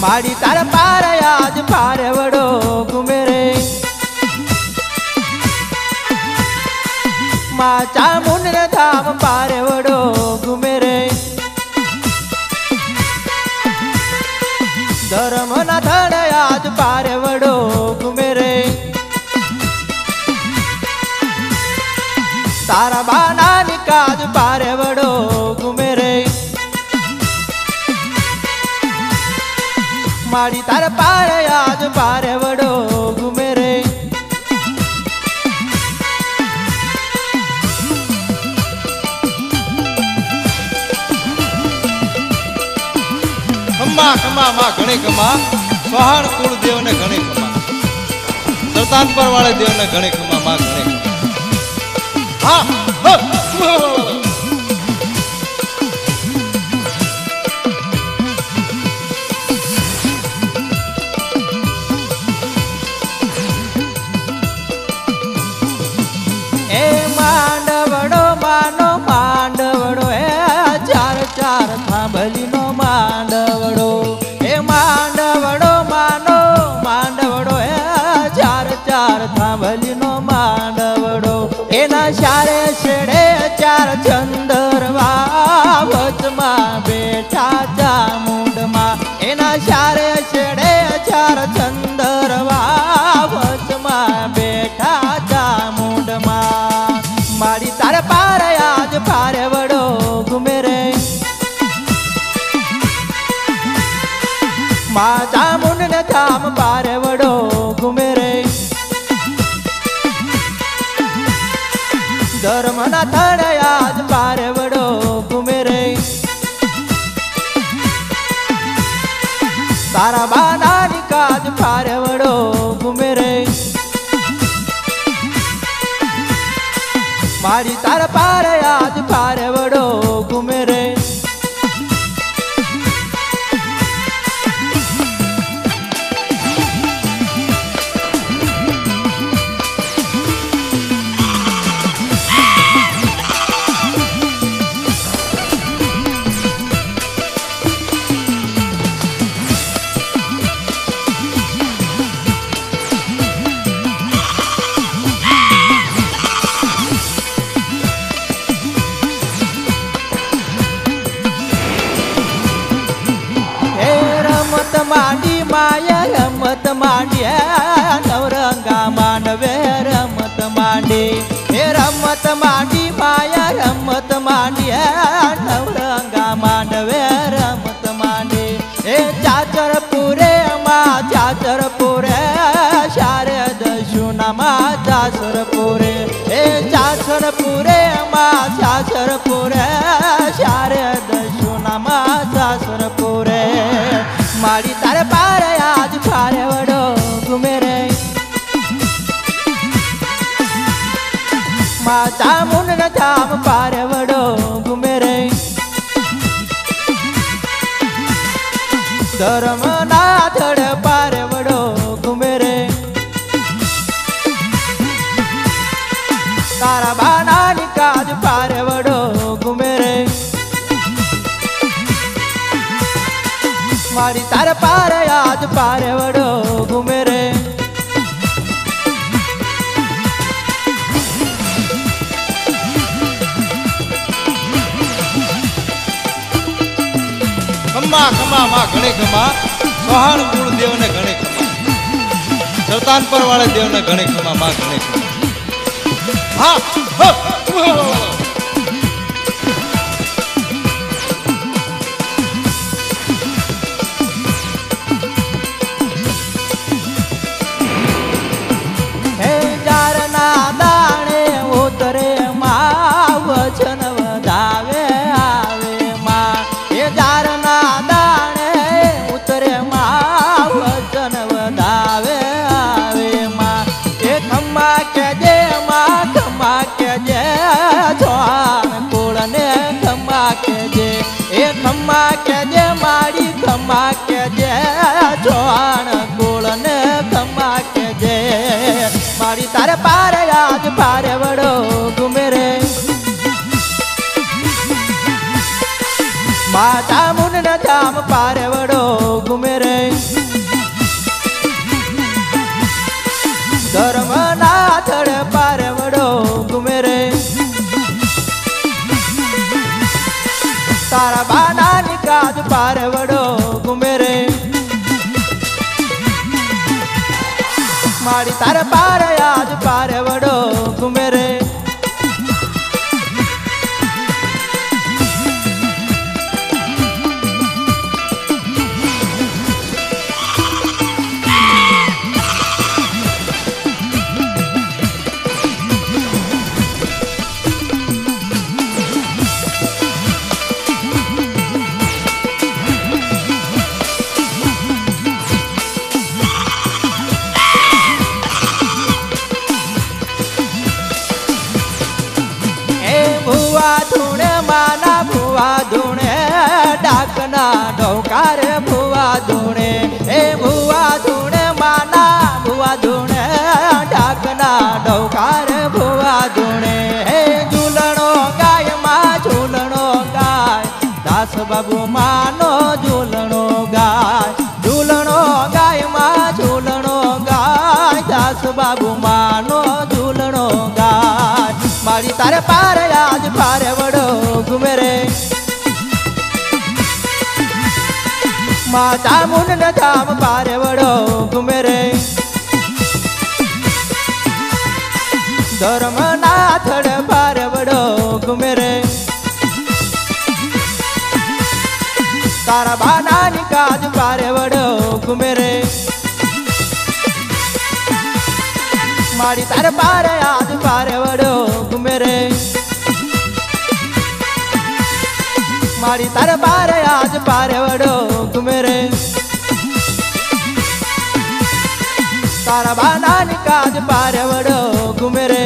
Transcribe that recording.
माड़ी तार पार आज पार वड़ो घूमे रे माँ चामुंड धाम पार वड़ो घूमे रे धर्म ना धड़ आज पार वड़ो घूमे रे तारा बाना निकाज पार वड़ो घूमे रे माड़ी तार पार आज पार वड़ो घूमे रे खम्मा खम्मा माँ घणी खम्मा सोहाण कुल देव ने घणी खम्मा सरतानपर वाले देव ने घणी खम्मा माँ घणी खम्मा हाँ मांडवड़ो मानो मांडवड़ो चार चार थांभली नो मांडवड़ो मांडवड़ो मानो मांडवड़ो चार चार थांभली नो मांडवड़ो एना शारे छेड़े चार चंदरवा वचमा बेठा चामुंडमा एना शारे छेड़े चार चंदरवा वचमा बेठा चामुंडमा माड़ी तार पार आज पार वड़ो घूमे रे माँ चामुंड ने धाम पार वड़ो घूमे रे धर्म ना थड़ आज पार वड़ो घूमे रे तारा बाना निकाज पार वड़ो घूमे रे माड़ी तार पार आज पार वड़ो घूमे रे मांडी माया रमत मांडी नवरंगा मांडवे रमत मांडी हे रमत मांडी माया रमत मांडी नवरंगा मांडवे रमत मांडी हे चाचर पुरे माँ चाचर पुरे शारद सुना माँ चाचर पुरे हे चाचर पुरे माँ चाचर पुरे शारद सुना माँ चाचर पुरे माड़ी तार पार आज पार वड़ो घूमे रे माँ चामुंड ने धाम पार वड़ो घूमे रे धर्म ना धड़ पार वड़ो घूमे रे तारा बाना निकाज पार वड़ो घूमे रे माड़ी तार पार आज पार वड़ो घूमे रे खम्मा खम्मा माँ घणी खम्मा सोहाण कुल देव ने घणी खम्मा सरतानपर वाले देव ने घणी खम्मा माँ घणी खम्मा हाँ वचन वधावे आवे माँ ये जारना दाणे उतरे माँ वचन वधावे आवे माँ ये खम्मा के जे जवान कोड़ने खम्मा के जे ये खम्मा के जे माड़ी खम्मा के जे जवान कोड़ने खम्मा के जे माड़ी तारे पार आज पार वड़ो घूमे रे માતા મુન ધામ પારવડો ઘુમે રે ધર્મના થડ પારવડો ઘુમે રે તારા બાના નિકાજ પારવડો ઘુમે રે મારી તાર પાર આજ પારવડો ઘુમે રે ભુવા ધૂણે માના ભુવા ધૂણે ડાકના ઢોકાર ભુવા ધૂણે એ ભુવા ધૂણે માના ભુવા ધૂણે ડાકના ઢોકાર ભુવા ધૂણે હે ઝૂલણો ગાય માં ઝૂલણો ગાય દાસ બાબુ માનો ઝૂલણો ગાય ઝૂલણો ગાય માં ઝૂલણો ગાય દાસ બાબુ માનો ઝૂલણો ગાય મારી તારે પાર આજ પારવડો ઘુમે રે માતા મુન ધામ પારવડો ઘુમે રે ધર્મના થડ પારવડો ઘુમે રે તારા બાના નિકાજ પારવડો ઘુમે રે મારી તાર પાર આજ પારવડો ઘુમે રે મારી તાર પાર આજ પારવડો ઘુમે રે તારા બાના નિકાજ પારવડો ઘુમે રે